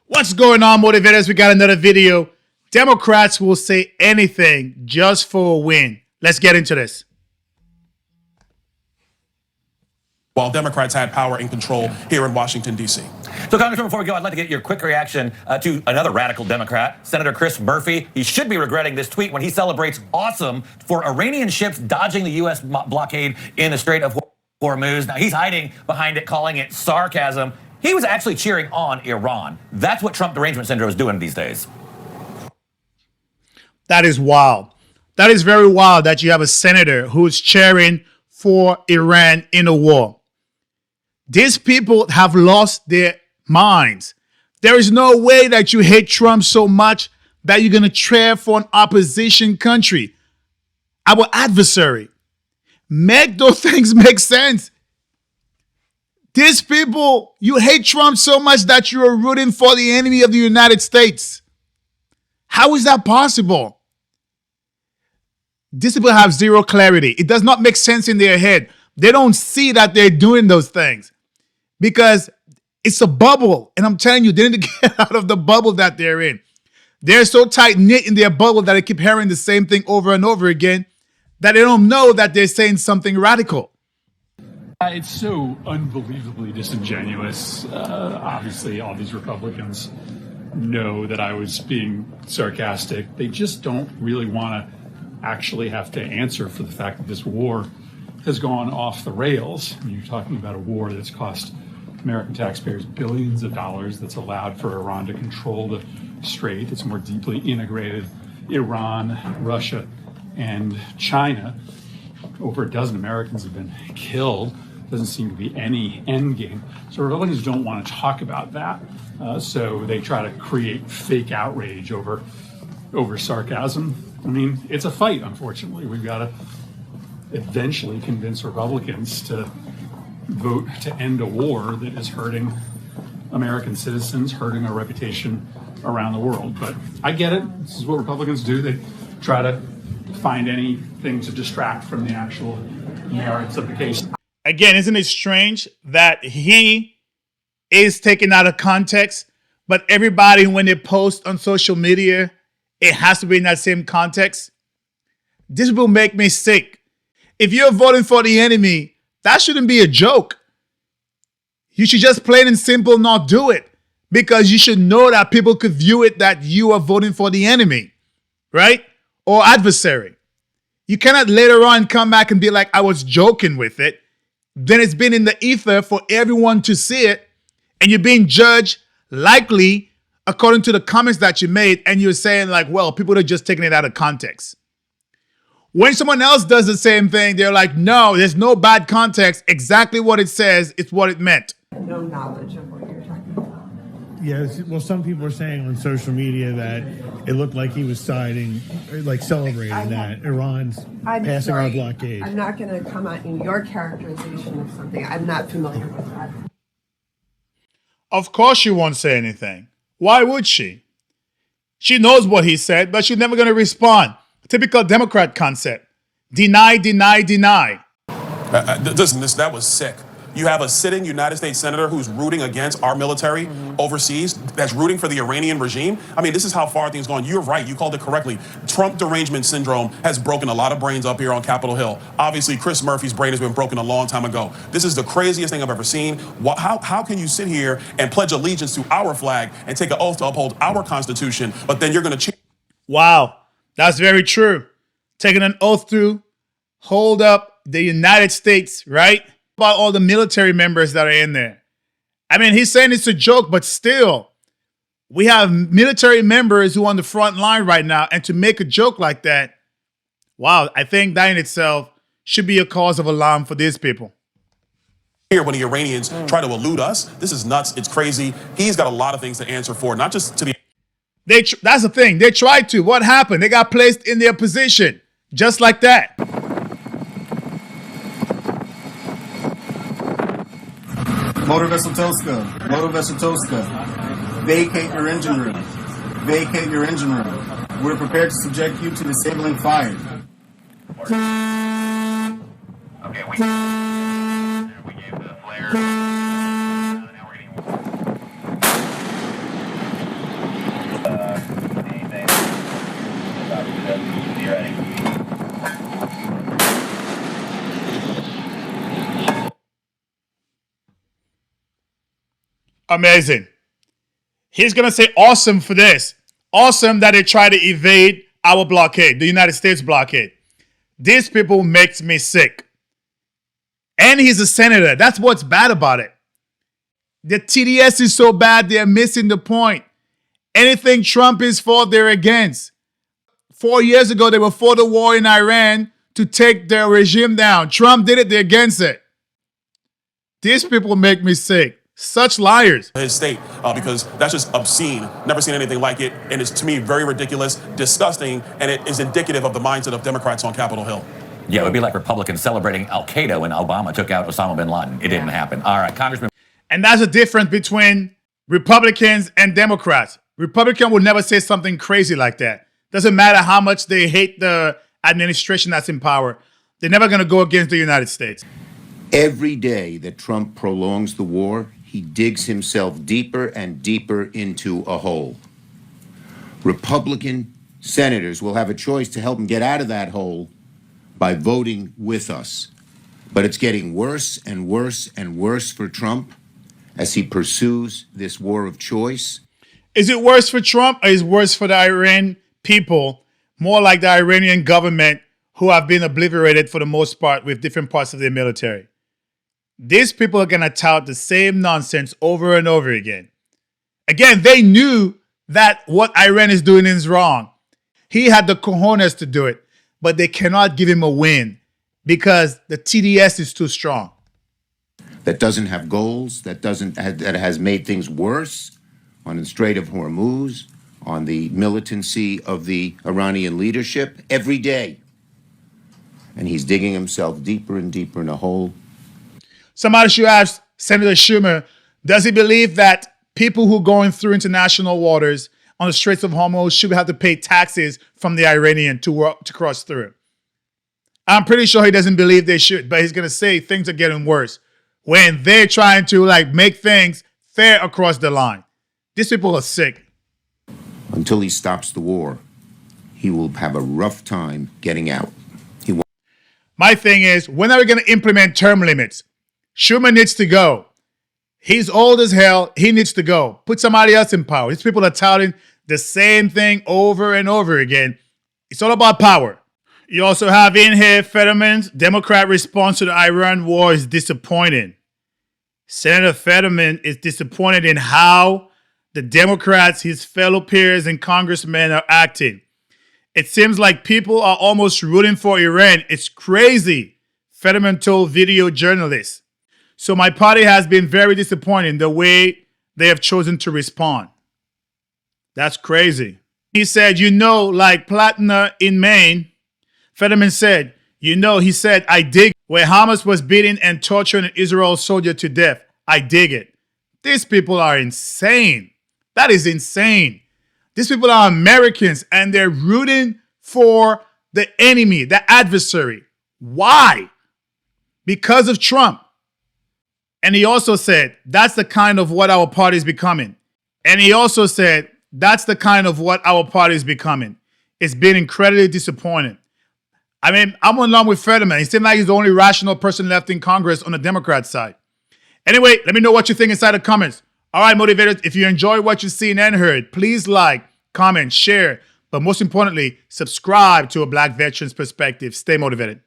What's going on, motivators? We got another video. Democrats will say anything just for a win. Let's get into this. While Democrats had power and control here in Washington, D.C. So, Congressman, before we go, I'd like to get your quick reaction to another radical Democrat, Senator Chris Murphy. He should be regretting this tweet when he celebrates awesome for Iranian ships dodging the U.S. blockade in the Strait of Hormuz. Now, he's hiding behind it, calling it sarcasm. He was actually cheering on Iran. That's what Trump derangement syndrome is doing these days. That is wild. That is very wild that you have a senator who's cheering for Iran in a war. These people have lost their minds. There is no way that you hate Trump so much that you're going to cheer for an opposition country, our adversary. Make those things make sense. These people, you hate Trump so much that you are rooting for the enemy of the United States. How is that possible? These people have zero clarity. It does not make sense in their head. They don't see that they're doing those things because it's a bubble. And I'm telling you, they need to get out of the bubble that they're in. They're so tight-knit in their bubble that they keep hearing the same thing over and over again that they don't know that they're saying something radical. It's so unbelievably disingenuous. Obviously, all these Republicans know that I was being sarcastic. They just don't really want to actually have to answer for the fact that this war has gone off the rails. I mean, you're talking about a war that's cost American taxpayers billions of dollars, that's allowed for Iran to control the strait. It's more deeply integrated Iran, Russia, and China. Over a dozen Americans have been killed. Doesn't seem to be any end game. So Republicans don't want to talk about that. So they try to create fake outrage over sarcasm. I mean, it's a fight, unfortunately. We've got to eventually convince Republicans to vote to end a war that is hurting American citizens, hurting our reputation around the world. But I get it. This is what Republicans do. They try to find anything to distract from the actual merits of the case. Again, isn't it strange that he is taken out of context, but everybody, when they post on social media, it has to be in that same context? This will make me sick. If you're voting for the enemy, that shouldn't be a joke. You should just plain and simple not do it, because you should know that people could view it that you are voting for the enemy, right? Or adversary. You cannot later on come back and be like, I was joking with it. Then it's been in the ether for everyone to see it, and you're being judged likely according to the comments that you made, and you're saying like, well, people are just taking it out of context. When someone else does the same thing, they're like, no, there's no bad context. Exactly what it says, it's what it meant. No knowledge of what you're talking about. Yes, well, some people are saying on social media that it looked like he was siding, like celebrating that Iran's passing our blockade. I'm not going to comment on your characterization of something. I'm not familiar with that. Of course she won't say anything. Why would she? She knows what he said, but she's never going to respond. Typical Democrat concept. Deny, deny, deny. Listen, that was sick. You have a sitting United States senator who's rooting against our military overseas, that's rooting for the Iranian regime. I mean, this is how far things gone. You're right. You called it correctly. Trump derangement syndrome has broken a lot of brains up here on Capitol Hill. Obviously, Chris Murphy's brain has been broken a long time ago. This is the craziest thing I've ever seen. How can you sit here and pledge allegiance to our flag and take an oath to uphold our Constitution, but then you're going to... Wow, that's very true. Taking an oath to hold up the United States, right? About all the military members that are in there. I mean, he's saying it's a joke, but still, we have military members who are on the front line right now, and to make a joke like that, wow, I think that in itself should be a cause of alarm for these people. Here, when the Iranians try to elude us, this is nuts. It's crazy. He's got a lot of things to answer for, not just to the... That's the thing. They tried to. What happened? They got placed in their position, just like that. Motor vessel Tosca, vacate your engine room. Vacate your engine room. We're prepared to subject you to disabling fire. Okay, we gave the flare. Now we're getting... Amazing. He's going to say awesome for this. Awesome that they try to evade our blockade, the United States blockade. These people makes me sick. And he's a senator. That's what's bad about it. The TDS is so bad, they're missing the point. Anything Trump is for, they're against. 4 years ago, they were for the war in Iran to take their regime down. Trump did it, they're against it. These people make me sick. Such liars. His state, because that's just obscene. Never seen anything like it. And it's, to me, very ridiculous, disgusting, and it is indicative of the mindset of Democrats on Capitol Hill. Yeah, it would be like Republicans celebrating Al-Qaeda when Obama took out Osama bin Laden. It didn't happen. All right, Congressman. And that's the difference between Republicans and Democrats. Republican would never say something crazy like that. Doesn't matter how much they hate the administration that's in power. They're never going to go against the United States. Every day that Trump prolongs the war, he digs himself deeper and deeper into a hole. Republican senators will have a choice to help him get out of that hole by voting with us. But it's getting worse and worse and worse for Trump as he pursues this war of choice. Is it worse for Trump or is it worse for the Iran people? More like the Iranian government, who have been obliterated for the most part with different parts of their military. These people are going to tout the same nonsense over and over again. Again, they knew that what Iran is doing is wrong. He had the cojones to do it, but they cannot give him a win because the TDS is too strong. That doesn't have goals, that has made things worse on the Strait of Hormuz, on the militancy of the Iranian leadership every day. And he's digging himself deeper and deeper in a hole. Somebody should ask Senator Schumer, does he believe that people who are going through international waters on the Straits of Hormuz should have to pay taxes from the Iranian to cross through? I'm pretty sure he doesn't believe they should, but he's going to say things are getting worse when they're trying to make things fair across the line. These people are sick. Until he stops the war, he will have a rough time getting out. My thing is, when are we going to implement term limits? Schumer needs to go. He's old as hell. He needs to go. Put somebody else in power. These people are touting the same thing over and over again. It's all about power. You also have in here Fetterman's Democrat response to the Iran war is disappointing. Senator Fetterman is disappointed in how the Democrats, his fellow peers and congressmen, are acting. It seems like people are almost rooting for Iran. It's crazy, Fetterman told video journalists. So my party has been very disappointed in the way they have chosen to respond. That's crazy. He said, like Plattner in Maine, Fetterman said, he said, I dig where Hamas was beating and torturing an Israel soldier to death. I dig it. These people are insane. That is insane. These people are Americans and they're rooting for the enemy, the adversary. Why? Because of Trump. And he also said, that's the kind of what our party is becoming. And he also said, that's the kind of what our party is becoming. It's been incredibly disappointing. I mean, I'm along with Fetterman. He seems like he's the only rational person left in Congress on the Democrat side. Anyway, let me know what you think inside the comments. All right, motivators, if you enjoy what you've seen and heard, please like, comment, share, but most importantly, subscribe to A Black Veteran's Perspective. Stay motivated.